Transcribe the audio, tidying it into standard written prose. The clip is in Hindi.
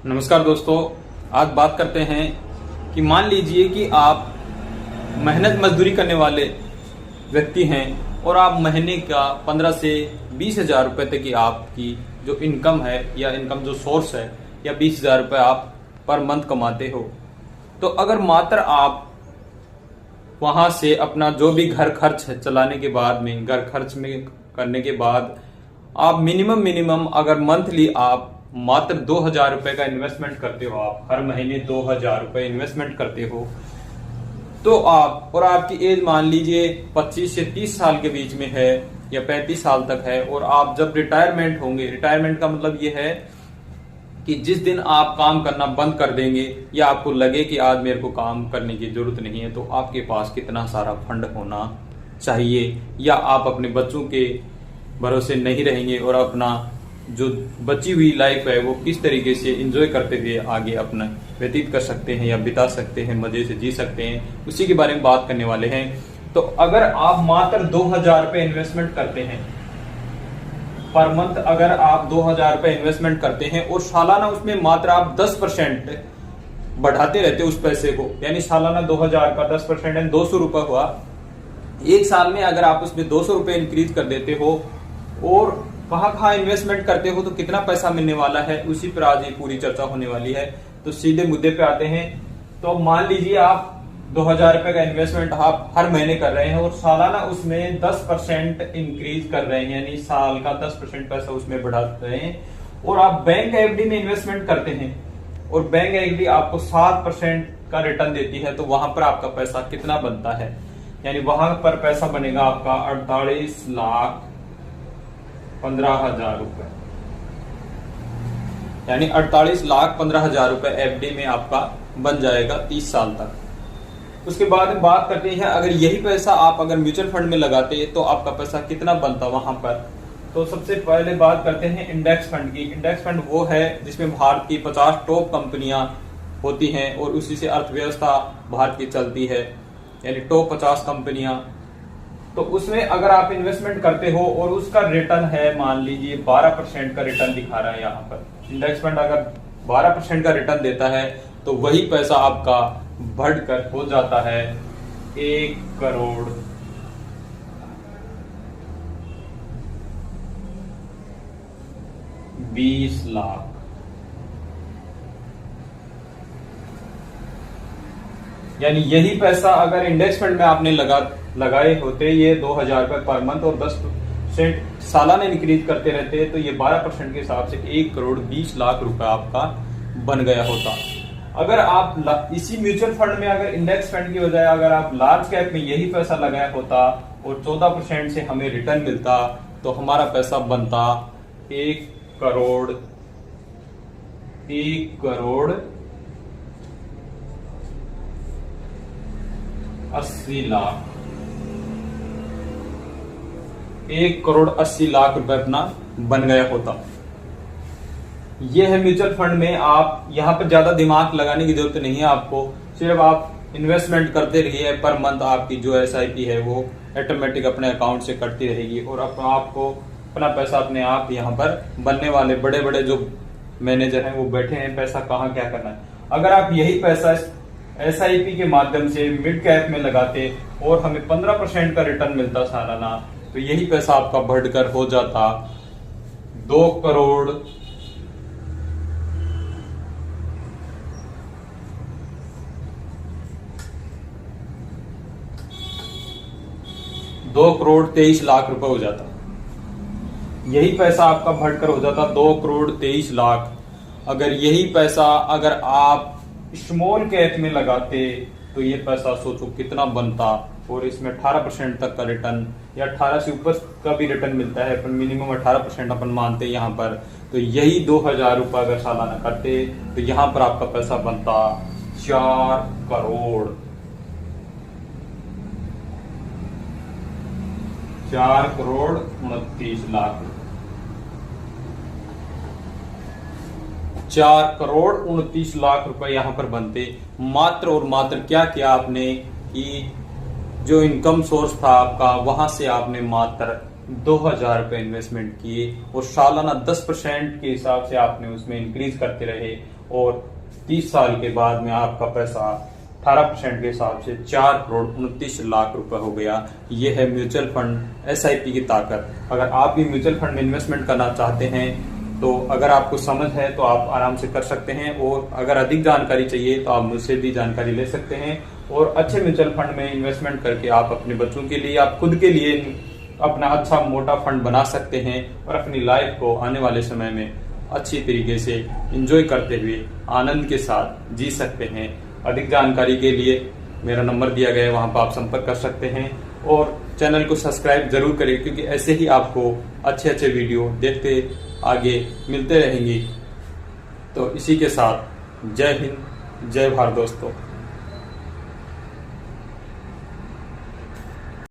नमस्कार दोस्तों, आज बात करते हैं कि मान लीजिए कि आप मेहनत मजदूरी करने वाले व्यक्ति हैं और आप महीने का 15 से 20,000 रुपये तक की आपकी जो इनकम है या इनकम जो सोर्स है या 20,000 रुपये आप पर मंथ कमाते हो। तो अगर मात्र आप वहां से अपना जो भी घर खर्च है चलाने के बाद में घर खर्च में करने के बाद आप मिनिमम अगर मंथली आप मात्र 2,000 रुपए का इन्वेस्टमेंट करते हो, आप हर महीने 2,000 रुपए इन्वेस्टमेंट करते हो, तो आप और आपकी एज मान लीजिए 25 से 30 साल के बीच में है या 35 साल तक है, और आप जब रिटायरमेंट होंगे, रिटायरमेंट का मतलब ये है कि जिस दिन आप काम करना बंद कर देंगे या आपको लगे कि आज मेरे को काम करने की जरूरत नहीं है, तो आपके पास कितना सारा फंड होना चाहिए, या आप अपने बच्चों के भरोसे नहीं रहेंगे और अपना जो बची हुई लाइफ है वो किस तरीके से एंजॉय करते हुए आगे अपना व्यतीत कर सकते हैं या बिता सकते हैं, मजे से जी सकते हैं, उसी के बारे में बात करने वाले हैं। तो अगर आप मात्र 2,000 रुपए इन्वेस्टमेंट करते हैं पर मंथ, अगर आप 2,000 रुपए इन्वेस्टमेंट करते हैं और सालाना उसमें मात्र आप 10% बढ़ाते रहते हो उस पैसे को, यानी सालाना 2,000 का 10% है 200 रुपए हुआ। एक साल में अगर आप उसमें 200 रुपए इंक्रीज कर देते हो और कहाँ इन्वेस्टमेंट करते हो तो कितना पैसा मिलने वाला है, उसी पर आज ये पूरी चर्चा होने वाली है। तो सीधे मुद्दे पे आते हैं। तो मान लीजिए आप 2,000 रुपए का इन्वेस्टमेंट आप हर महीने कर रहे हैं और सालाना उसमें 10% इंक्रीज कर रहे हैं, यानी साल का 10% पैसा उसमें बढ़ा रहे हैं, और आप बैंक एफडी में इन्वेस्टमेंट करते हैं और बैंक एफडी आपको 7% का रिटर्न देती है, तो वहां पर आपका पैसा कितना बनता है, यानी वहां पर पैसा बनेगा आपका 48,15,000 रुपए, यानी 48,15,000 रुपए एफडी में आपका बन जाएगा 30 साल तक। उसके बाद बात करते हैं अगर यही पैसा आप अगर म्यूचुअल फंड में लगाते तो आपका पैसा कितना बनता वहां पर। तो सबसे पहले बात करते हैं इंडेक्स फंड की। इंडेक्स फंड वो है जिसमें भारत की 50 टॉप कंपनियां होती हैं और उसी से अर्थव्यवस्था भारत की चलती है, यानी टॉप 50 कंपनियां। तो उसमें अगर आप इन्वेस्टमेंट करते हो और उसका रिटर्न है मान लीजिए 12% का रिटर्न दिखा रहा है यहाँ पर, इंडेक्स फंड अगर 12% का रिटर्न देता है तो वही पैसा आपका बढ़कर हो जाता है 1,20,00,000। यानी यही पैसा अगर इंडेक्स फंड में आपने लगाए होते, ये 2,000 रुपए पर मंथ और 10% सालाना इंक्रीज करते रहते, तो ये 12% के हिसाब से 1,20,00,000 रुपए आपका बन गया होता। अगर आप इसी म्यूचुअल फंड में अगर इंडेक्स फंड की बजाय अगर आप लार्ज कैप में यही पैसा लगाया होता और 14% से हमें रिटर्न मिलता, तो हमारा पैसा बनता 1,80,00,000 1,80,00,000 रुपए अपना बन गया होता। यह है म्यूचुअल फंड में। आप यहां पर ज्यादा दिमाग लगाने की जरूरत नहीं है आपको, सिर्फ आप इन्वेस्टमेंट करते रहिए। पर मंथ आपकी जो SIP है वो ऑटोमेटिक अपने अकाउंट से कटती रहेगी और आपको अपना पैसा अपने आप यहाँ पर बनने वाले बड़े बड़े जो मैनेजर हैं वो बैठे हैं पैसा कहाँ क्या करना है। अगर आप यही पैसा SIP के माध्यम से मिड कैप में लगाते और हमें 15% का रिटर्न मिलता सालाना, तो यही पैसा आपका बढ़कर हो जाता 2,23,00,000 रुपए हो जाता। यही पैसा आपका बढ़कर हो जाता 2,23,00,000। अगर यही पैसा अगर आप स्मॉल कैप में लगाते तो ये पैसा सोचो कितना बनता, और इसमें 18% तक का रिटर्न या 18 से ऊपर का भी रिटर्न मिलता है, पर मिनिमम 18% अपन मानते हैं यहाँ पर। तो यही 2,000 रुपए अगर सालाना करते तो यहाँ पर आपका पैसा बनता 4,29,00,000 4,29,00,000 रुपए यहाँ पर बनते। मात्र और मात्र क्या किया आपने कि जो इनकम सोर्स था आपका वहां से आपने मात्र 2000 रुपये इन्वेस्टमेंट किए और सालाना 10% के हिसाब से आपने उसमें इंक्रीज करते रहे और 30 साल के बाद में आपका पैसा 18% के हिसाब से 4 करोड़ 29 लाख रुपए हो गया। यह है म्यूचुअल फंड SIP की ताकत। अगर आप भी म्यूचुअल फंड में इन्वेस्टमेंट करना चाहते हैं तो अगर आपको समझ है तो आप आराम से कर सकते हैं, और अगर अधिक जानकारी चाहिए तो आप मुझसे भी जानकारी ले सकते हैं। और अच्छे म्यूचुअल फंड में इन्वेस्टमेंट करके आप अपने बच्चों के लिए, आप खुद के लिए अपना अच्छा मोटा फंड बना सकते हैं और अपनी लाइफ को आने वाले समय में अच्छी तरीके से एंजॉय करते हुए आनंद के साथ जी सकते हैं। अधिक जानकारी के लिए मेरा नंबर दिया गया है, वहां पर आप संपर्क कर सकते हैं और चैनल को सब्सक्राइब जरूर करें, क्योंकि ऐसे ही आपको अच्छे अच्छे वीडियो देखते आगे मिलते रहेंगे। तो इसी के साथ जय हिंद, जय भारत दोस्तों।